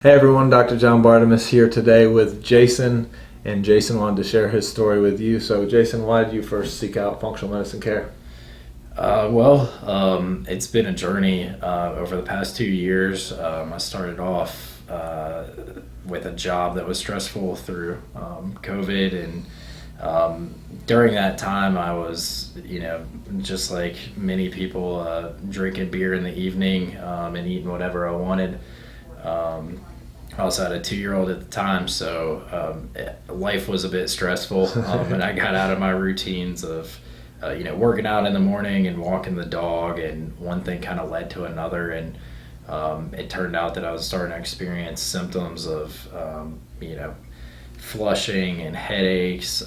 Hey everyone, Dr. John Bartemus here today with Jason, and Jason wanted to share his story with you. So Jason, why did you first seek out functional medicine care? It's been a journey over the past 2 years. I started off with a job that was stressful through COVID, and during that time I was, just like many people, drinking beer in the evening and eating whatever I wanted. I also had a 2-year-old at the time, so life was a bit stressful, and I got out of my routines of, working out in the morning and walking the dog, and one thing kind of led to another, and it turned out that I was starting to experience symptoms of, flushing and headaches,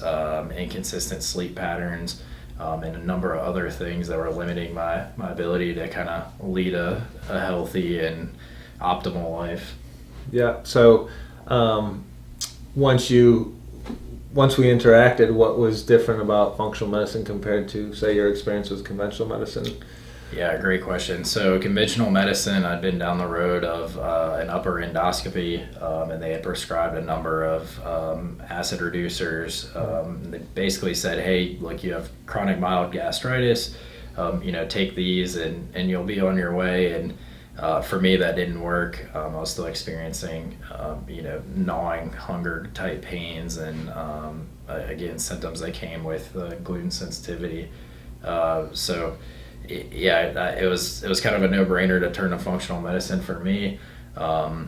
inconsistent sleep patterns, and a number of other things that were limiting my ability to kind of lead a healthy and optimal life. Yeah. So once we interacted, what was different about functional medicine compared to, say, your experience with conventional medicine? Yeah, great question. So conventional medicine, I'd been down the road of an upper endoscopy, and they had prescribed a number of acid reducers. They basically said, hey, look, you have chronic mild gastritis, take these and you'll be on your way. And for me, that didn't work. I was still experiencing, gnawing hunger type pains, and again, symptoms that came with gluten sensitivity. It was kind of a no-brainer to turn to functional medicine for me. I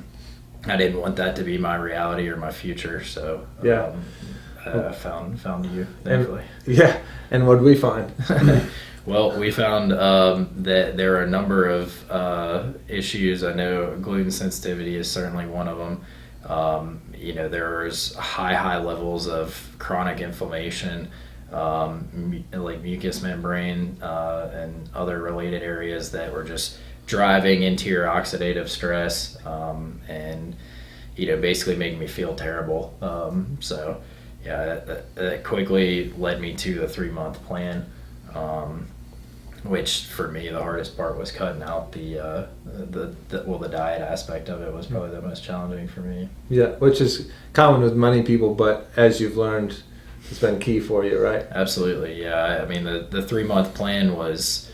didn't want that to be my reality or my future, so I found you, thankfully. And what did we find? Well, we found that there are a number of issues. I know gluten sensitivity is certainly one of them. There's high levels of chronic inflammation, like mucous membrane and other related areas that were just driving into your oxidative stress, and basically making me feel terrible. That quickly led me to the 3-month plan. Which for me, the hardest part was cutting out the diet aspect of it was probably the most challenging for me. Yeah, which is common with many people, but as you've learned, it's been key for you, right? Absolutely, yeah. I mean, the 3-month plan was,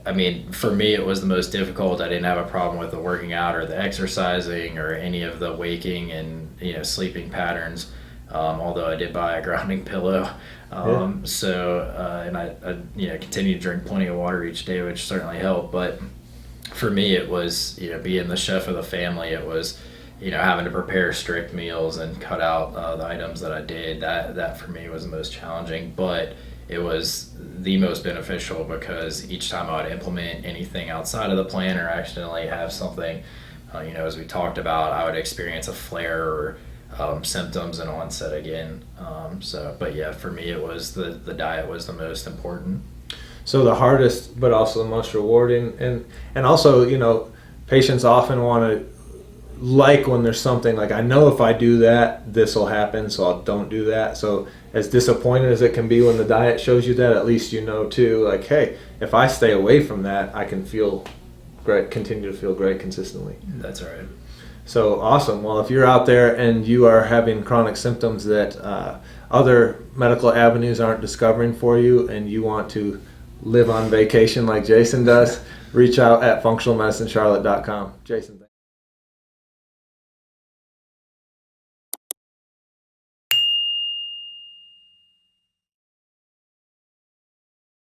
for me, it was the most difficult. I didn't have a problem with the working out or the exercising or any of the waking and sleeping patterns. Although I did buy a grounding pillow. And I continue to drink plenty of water each day, which certainly helped. But for me, it was, being the chef of the family, it was, having to prepare strict meals and cut out the items that I did. That for me was the most challenging, but it was the most beneficial because each time I would implement anything outside of the plan or accidentally have something, as we talked about, I would experience a flare or symptoms and onset again. For me, it was the diet was the most important. So the hardest, but also the most rewarding, and also, patients often want to, like, when there's something like, I know if I do that, this will happen, so I don't do that. So as disappointed as it can be when the diet shows you that, at least too, like, hey, if I stay away from that, I can feel great, continue to feel great consistently. That's right. So awesome. Well, if you're out there and you are having chronic symptoms that other medical avenues aren't discovering for you, and you want to live on vacation like Jason does, reach out at functionalmedicinecharlotte.com. Jason, thanks.